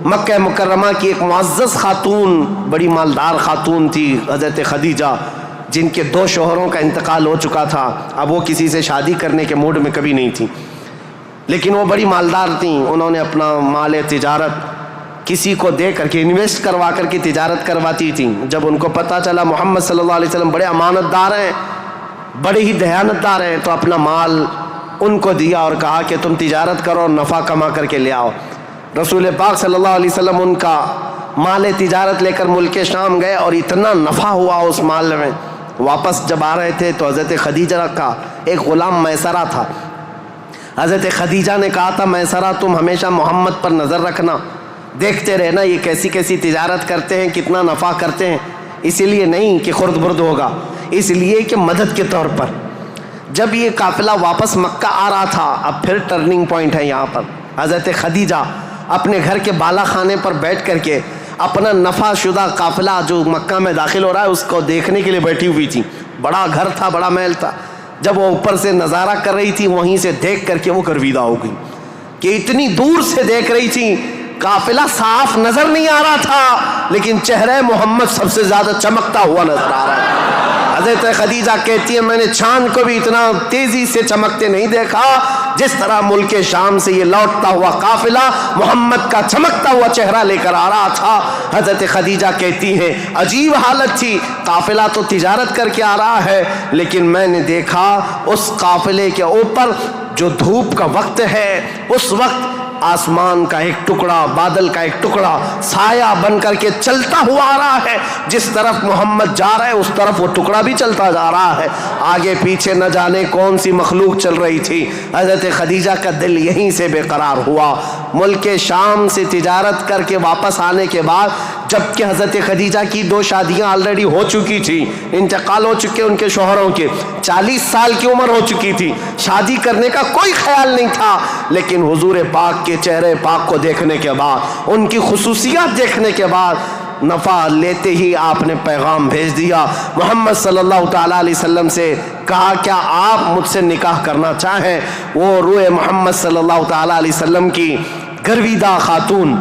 مکہ مکرمہ کی ایک معزز خاتون، بڑی مالدار خاتون تھی حضرت خدیجہ، جن کے 2 شوہروں کا انتقال ہو چکا تھا۔ اب وہ کسی سے شادی کرنے کے موڈ میں کبھی نہیں تھیں، لیکن وہ بڑی مالدار تھیں۔ انہوں نے اپنا مال تجارت کسی کو دے کر کے، انویسٹ کروا کر کے تجارت کرواتی تھیں۔ جب ان کو پتہ چلا محمد صلی اللہ علیہ وسلم بڑے امانت دار ہیں، بڑے ہی دیانت دار ہیں، تو اپنا مال ان کو دیا اور کہا کہ تم تجارت کرو اور نفع کما کر کے لے آؤ۔ رسول پاک صلی اللہ علیہ وسلم ان کا مال تجارت لے کر ملک شام گئے، اور اتنا نفع ہوا اس مال میں۔ واپس جب آ رہے تھے تو حضرت خدیجہ کا ایک غلام میسرہ تھا۔ حضرت خدیجہ نے کہا تھا میسرہ تم ہمیشہ محمد پر نظر رکھنا، دیکھتے رہنا یہ کیسی کیسی تجارت کرتے ہیں، کتنا نفع کرتے ہیں، اسی لیے نہیں کہ خرد برد ہوگا، اس لیے کہ مدد کے طور پر۔ جب یہ قافلہ واپس مکہ آ رہا تھا، اب پھر ٹرننگ پوائنٹ ہے یہاں پر، حضرت خدیجہ اپنے گھر کے بالا خانے پر بیٹھ کر کے اپنا نفع شدہ قافلہ جو مکہ میں داخل ہو رہا ہے اس کو دیکھنے کے لیے بیٹھی ہوئی تھی۔ بڑا گھر تھا، بڑا محل تھا۔ جب وہ اوپر سے نظارہ کر رہی تھی، وہیں سے دیکھ کر کے وہ گرویدہ ہو گئی کہ اتنی دور سے دیکھ رہی تھی، قافلہ صاف نظر نہیں آ رہا تھا، لیکن چہرہ محمد سب سے زیادہ چمکتا ہوا نظر آ رہا ہے۔ حضرت خدیجہ کہتی ہے میں نے چاند کو بھی اتنا تیزی سے چمکتے نہیں دیکھا جس طرح ملک شام سے یہ لوٹتا ہوا قافلہ محمد کا چمکتا ہوا چہرہ لے کر آ رہا تھا۔ حضرت خدیجہ کہتی ہیں عجیب حالت تھی، قافلہ تو تجارت کر کے آ رہا ہے، لیکن میں نے دیکھا اس قافلے کے اوپر جو دھوپ کا وقت ہے، اس وقت آسمان کا ایک ٹکڑا، بادل کا ایک ٹکڑا سایہ بن کر کے چلتا ہوا آ رہا ہے، جس طرف محمد جا رہا ہے اس طرف وہ ٹکڑا بھی چلتا جا رہا ہے۔ آگے پیچھے نہ جانے کون سی مخلوق چل رہی تھی۔ حضرت خدیجہ کا دل یہیں سے بے قرار ہوا۔ ملک شام سے تجارت کر کے واپس آنے کے بعد، جبکہ حضرت خدیجہ کی 2 شادیاں آلریڈی ہو چکی تھی، انتقال ہو چکے ان کے شوہروں کے، 40 سال کی عمر ہو چکی تھی، شادی کرنے کا کوئی خیال نہیں تھا، لیکن حضور پاک کے چہرے پاک کو دیکھنے کے بعد، ان کی خصوصیات دیکھنے کے بعد، نفع لیتے ہی آپ نے پیغام بھیج دیا محمد صلی اللہ تعالیٰ علیہ وسلم سے، کہا کیا آپ مجھ سے نکاح کرنا چاہیں؟ وہ روح محمد صلی اللہ تعالیٰ علیہ وسلم کی گرویدہ خاتون،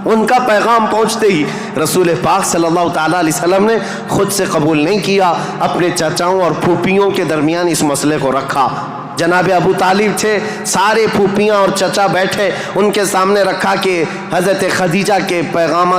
ان کا پیغام پہنچتے ہی رسول پاک صلی اللہ تعالیٰ علیہ وسلم نے خود سے قبول نہیں کیا، اپنے چچاؤں اور پھوپھیوں کے درمیان اس مسئلے کو رکھا۔ جناب ابو طالب تھے، سارے پھوپھیاں اور چچا بیٹھے، ان کے سامنے رکھا کہ حضرت خدیجہ کے پیغام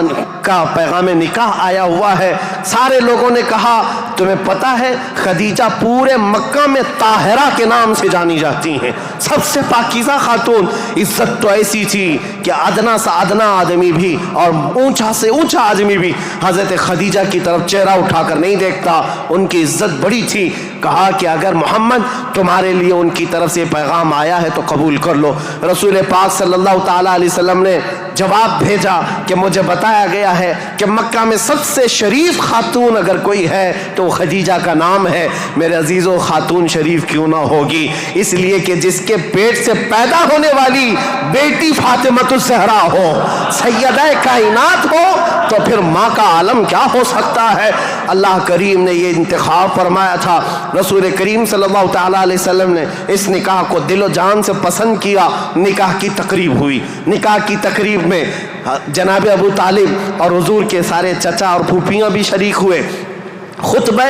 نکاح آیا ہوا ہے۔ سارے لوگوں نے کہا تمہیں پتہ ہے خدیجہ پورے مکہ میں طاہرہ کے نام سے جانی جاتی ہیں، سب سے پاکیزہ خاتون۔ عزت تو ایسی تھی کہ ادنا سے ادنا آدمی بھی اور اونچا سے اونچا آدمی بھی حضرت خدیجہ کی طرف چہرہ اٹھا کر نہیں دیکھتا، ان کی عزت بڑی تھی۔ کہا کہ اگر محمد تمہارے لیے ان کی طرف سے پیغام آیا ہے تو قبول کر لو۔ رسول پاک صلی اللہ تعالیٰ علیہ وسلم نے جواب بھیجا کہ مجھے بتایا گیا ہے کہ مکہ میں سب سے شریف خاتون اگر کوئی ہے تو خدیجہ کا نام ہے۔ میرے عزیزو خاتون شریف کیوں نہ ہوگی؟ اس لیے کہ جس کے پیٹ سے پیدا ہونے والی بیٹی فاطمۃ الزہرا ہو، سیدہ کائنات ہو، تو پھر ماں کا عالم کیا ہو سکتا ہے؟ اللہ کریم نے یہ انتخاب فرمایا تھا۔ رسول کریم صلی اللہ تعالیٰ علیہ وسلم نے اس نکاح کو دل و جان سے پسند کیا۔ نکاح کی تقریب ہوئی، نکاح کی تقریب میں جناب ابو طالب اور حضور کے سارے چچا اور پھوپھیاں بھی شریک ہوئے۔ خطبہ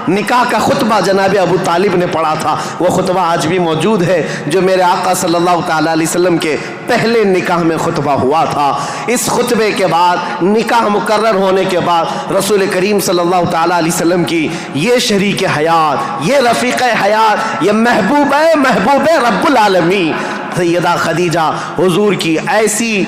نکاح کا خطبہ جناب ابو طالب نے پڑھا تھا، وہ خطبہ آج بھی موجود ہے جو میرے آقا صلی اللہ تعالیٰ علیہ وسلم کے پہلے نکاح میں خطبہ ہوا تھا۔ اس خطبے کے بعد، نکاح مقرر ہونے کے بعد، رسول کریم صلی اللہ تعالیٰ علیہ وسلم کی یہ شریک حیات، یہ رفیق حیات، یہ محبوب رب العالمین سیدہ خدیجہ حضور کی ایسی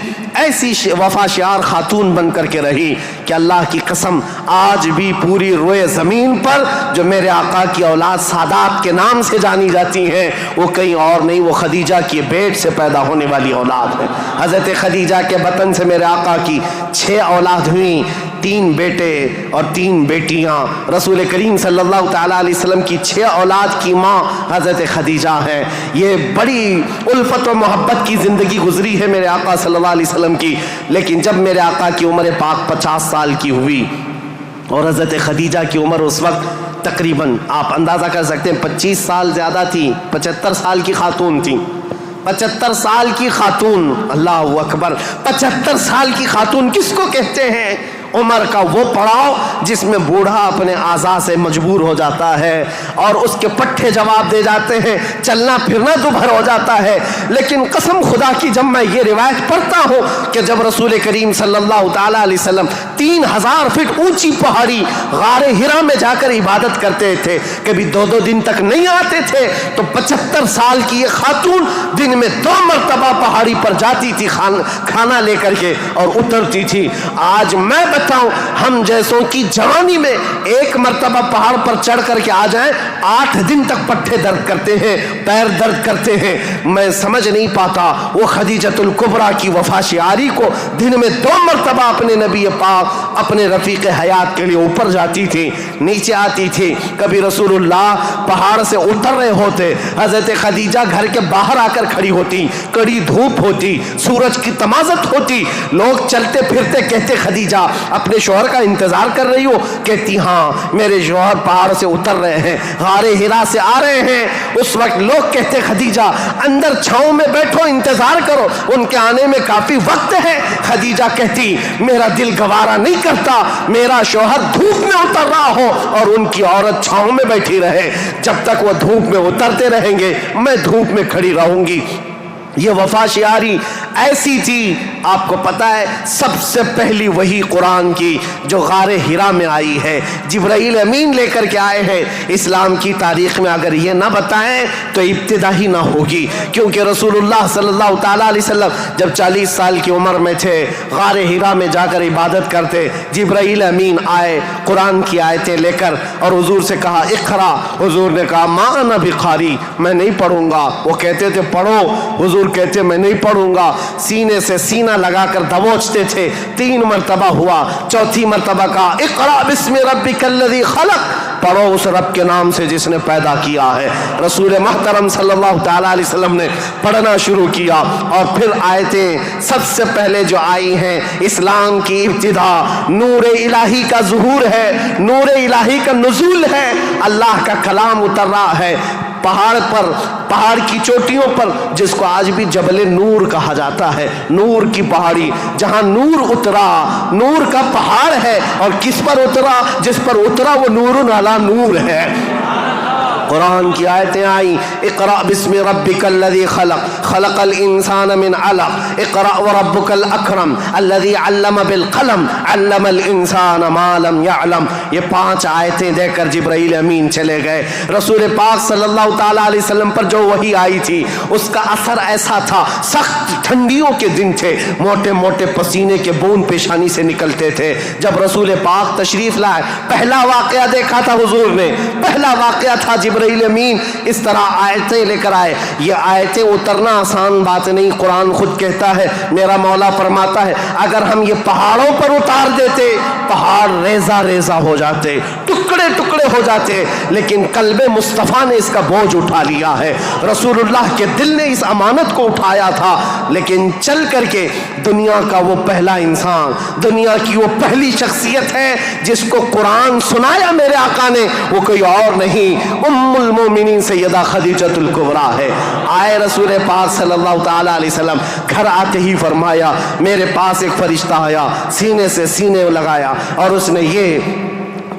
وفا شعار خاتون بن کر کے رہی کہ اللہ کی قسم آج بھی پوری روئے زمین پر جو میرے آقا کی اولاد سادات کے نام سے جانی جاتی ہیں، وہ کہیں اور نہیں، وہ خدیجہ کی بیٹ سے پیدا ہونے والی اولاد ہے۔ حضرت خدیجہ کے بطن سے میرے آقا کی 6 اولاد ہوئیں، 3 بیٹے اور 3 بیٹیاں۔ رسول کریم صلی اللہ تعالیٰ علیہ وسلم کی 6 اولاد کی ماں حضرت خدیجہ ہے۔ یہ بڑی الفت و محبت کی زندگی گزری ہے میرے آقا صلی اللہ علیہ وسلم کی، لیکن جب میرے آقا کی عمر پاک 50 سال کی ہوئی اور حضرت خدیجہ کی عمر اس وقت تقریباً آپ اندازہ کر سکتے ہیں 25 سال زیادہ تھی، 75 سال کی خاتون تھی، 75 سال کی خاتون، اللہ اکبر، 75 سال کی خاتون کس کو کہتے ہیں؟ عمر کا وہ پڑاؤ جس میں بوڑھا اپنے اعضاء سے مجبور ہو جاتا ہے اور اس کے پٹھے جواب دے جاتے ہیں، چلنا پھرنا دوبھر ہو جاتا ہے۔ لیکن قسم خدا کی جب میں یہ روایت پڑھتا ہوں کہ جب رسول کریم صلی اللہ تعالیٰ علیہ وسلم 3000 فٹ اونچی پہاڑی غار ہرا میں جا کر عبادت کرتے تھے، کبھی 2 دن تک نہیں آتے تھے، تو 75 سال کی یہ خاتون دن میں 2 مرتبہ پہاڑی پر جاتی تھی کھانا لے کر کے اور اترتی تھی۔ آج میں بتاؤں، ہم جیسوں کی جوانی میں 1 مرتبہ پہاڑ پر چڑھ کر کے آ جائیں، 8 دن تک پٹھے درد کرتے ہیں، پیر درد کرتے ہیں۔ میں سمجھ نہیں پاتا وہ خدیجۃ الکبریٰ کی وفا شعاری کو دن میں 2 مرتبہ اپنے نبی پاک اپنے رفیق حیات کے لیے اوپر جاتی تھی، نیچے آتی تھی۔ کبھی رسول اللہ پہاڑ سے اتر رہے ہوتے، حضرت خدیجہ گھر کے باہر آ کر کھڑی ہوتی، کڑی دھوپ ہوتی، سورج کی تمازت ہوتی، لوگ چلتے پھرتے کہتے خدیجہ اپنے شوہر کا انتظار کر رہی ہو؟ کہتی ہاں میرے شوہر پہاڑ سے اتر رہے ہیں، غار ہرا سے آ رہے ہیں۔ اس وقت لوگ کہتے خدیجہ اندر چھاؤں میں بیٹھو، انتظار کرو، ان کے آنے میں کافی وقت ہے۔ خدیجہ کہتی میرا دل گوارا نہیں کرتا میرا شوہر دھوپ میں اتر رہا ہو اور ان کی عورت چھاؤں میں بیٹھی رہے، جب تک وہ دھوپ میں اترتے رہیں گے میں دھوپ میں کھڑی رہوں گی۔ یہ وفا شعاری ایسی تھی، آپ کو پتہ ہے سب سے پہلی وہی قرآن کی جو غار ہرا میں آئی ہے، جبرائیل امین لے کر کے آئے ہیں۔ اسلام کی تاریخ میں اگر یہ نہ بتائیں تو ابتدا ہی نہ ہوگی، کیونکہ رسول اللہ صلی اللہ تعالیٰ علیہ وسلم جب 40 سال کی عمر میں تھے، غار ہرا میں جا کر عبادت کرتے، جبرائیل امین آئے قرآن کی آیتیں لے کر اور حضور سے کہا اقرا، حضور نے کہا ما انا بقاری، میں نہیں پڑھوں گا۔ وہ کہتے تھے پڑھو، حضور کہتے میں نہیں پڑھوں گا، سینے سے سینہ لگا کر دبوچتے تھے۔ 3 مرتبہ ہوا، 4تھی مرتبہ کہا اقرا بسم ربک الذی خلق، پڑھو اس رب کے نام سے جس نے پیدا کیا ہے۔ رسول محترم صلی اللہ تعالیٰ علیہ وسلم نے پڑھنا شروع کیا، اور پھر آیتیں سب سے پہلے جو آئی ہیں، اسلام کی ابتدا نور الہی کا ظہور ہے، نور الہی کا نزول ہے، اللہ کا کلام اتر رہا ہے پہاڑ پر، پہاڑ کی چوٹیوں پر، جس کو آج بھی جبل نور کہا جاتا ہے، نور کی پہاڑی، جہاں نور اترا، نور کا پہاڑ ہے، اور کس پر اترا؟ جس پر اترا وہ نور علی نور ہے۔ قرآن کی آیتیں آئیں، اقرأ بسم ربک الذی خلق، خلق الانسان من علق، اقرأ وربک الاکرم الذی علم بالقلم، علم الانسان ما لم يعلم۔ یہ 5 آیتیں دے کر جبرائیل امین چلے گئے۔ رسول پاک صلی اللہ تعالیٰ علیہ وسلم پر جو وحی آئی تھی اس کا اثر ایسا تھا، سخت ٹھنڈیوں کے دن تھے، موٹے موٹے پسینے کے بوند پیشانی سے نکلتے تھے۔ جب رسول پاک تشریف لائے، پہلا واقعہ دیکھا تھا حضور نے، پہلا واقعہ تھا جبرائیل امین اس طرح آیتیں لے کر آئے۔ یہ آیتیں اترنا آسان بات نہیں، قرآن خود کہتا ہے، میرا مولا فرماتا ہے اگر ہم یہ پہاڑوں پر اتار دیتے، پہاڑ ریزہ ریزہ ہو جاتے، ٹکڑے ٹکڑے ہو جاتے، لیکن قلب مصطفیٰ نے اس کا بوجھ اٹھا لیا ہے۔ رسول اللہ کے دل نے اس امانت کو اٹھایا تھا، لیکن چل کر کے دنیا کا وہ پہلا انسان، دنیا کی وہ پہلی شخصیت ہے جس کو قرآن سنایا میرے آقا نے، وہ کوئی اور نہیں، ام المومنین سیدہ خدیجۃ الکبریٰ ہے۔ آئے رسول پاک صلی اللہ تعالیٰ علیہ وسلم، گھر آتے ہی فرمایا میرے پاس ایک فرشتہ آیا، سینے سے سینے لگایا اور اس نے یہ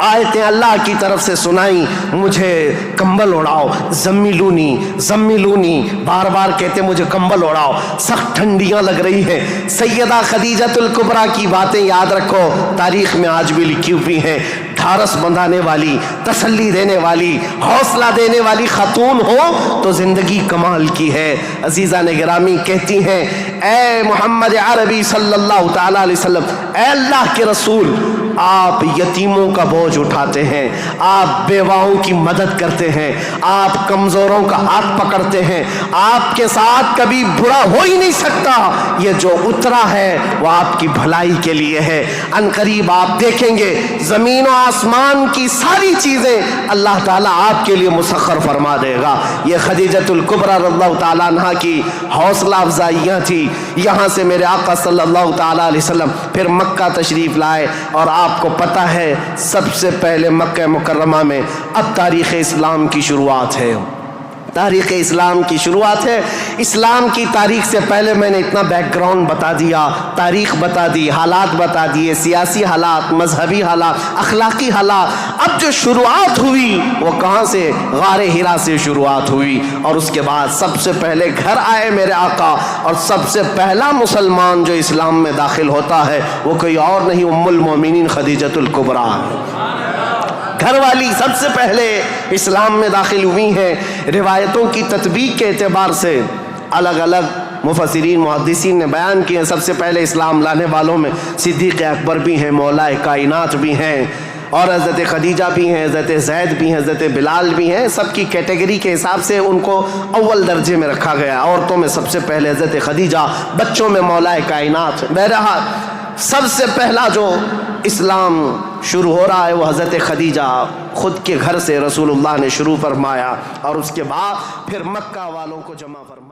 آیتیں اللہ کی طرف سے سنائی، مجھے کمبل اڑاؤ، زمیلونی زمیلونی، بار بار کہتے مجھے کمبل اڑاؤ، سخت ٹھنڈیاں لگ رہی ہیں۔ سیدہ خدیجۃ الکبریٰ کی باتیں یاد رکھو، تاریخ میں آج بھی لکھی ہوئی ہیں۔ ڈھارس بندھانے والی، تسلی دینے والی، حوصلہ دینے والی خاتون ہو تو زندگی کمال کی ہے۔ عزیزان گرامی کہتی ہیں اے محمد عربی صلی اللہ تعالیٰ علیہ وسلم، اے اللہ کے رسول، آپ یتیموں کا بوجھ اٹھاتے ہیں، آپ بیواؤں کی مدد کرتے ہیں، آپ کمزوروں کا ہاتھ پکڑتے ہیں، آپ کے ساتھ کبھی برا ہو ہی نہیں سکتا۔ یہ جو اترا ہے وہ آپ کی بھلائی کے لیے ہے۔ ان قریب آپ دیکھیں گے زمین و آسمان کی ساری چیزیں اللہ تعالیٰ آپ کے لیے مسخر فرما دے گا۔ یہ خدیجۃ الکبریٰ رضی اللہ تعالیٰ عنہ کی حوصلہ افزائیاں تھی۔ یہاں سے میرے آقا صلی اللہ تعالیٰ علیہ وسلم پھر مکہ تشریف لائے، اور آپ کو پتہ ہے سب سے پہلے مکہ مکرمہ میں اب تاریخ اسلام کی شروعات ہے۔ تاریخ اسلام کی شروعات ہے۔ اسلام کی تاریخ سے پہلے میں نے اتنا بیک گراؤنڈ بتا دیا، تاریخ بتا دی، حالات بتا دیے، سیاسی حالات، مذہبی حالات، اخلاقی حالات۔ اب جو شروعات ہوئی وہ کہاں سے؟ غار حرا سے شروعات ہوئی، اور اس کے بعد سب سے پہلے گھر آئے میرے آقا، اور سب سے پہلا مسلمان جو اسلام میں داخل ہوتا ہے وہ کوئی اور نہیں، ام المومنین خدیجۃ الکبریٰ، گھر والی سب سے پہلے اسلام میں داخل ہوئی ہیں۔ روایتوں کی تطبیق کے اعتبار سے الگ الگ مفسرین محدثین نے بیان کیے ہیں۔ سب سے پہلے اسلام لانے والوں میں صدیق اکبر بھی ہیں، مولا کائنات بھی ہیں، اور حضرت خدیجہ بھی ہیں، حضرت زید بھی ہیں، حضرت بلال بھی ہیں۔ سب کی کیٹیگری کے حساب سے ان کو اول درجے میں رکھا گیا۔ عورتوں میں سب سے پہلے حضرت خدیجہ، بچوں میں مولا کائنات۔ بہرحال سب سے پہلا جو اسلام شروع ہو رہا ہے وہ حضرت خدیجہ خود کے گھر سے رسول اللہ نے شروع فرمایا، اور اس کے بعد پھر مکہ والوں کو جمع فرمایا۔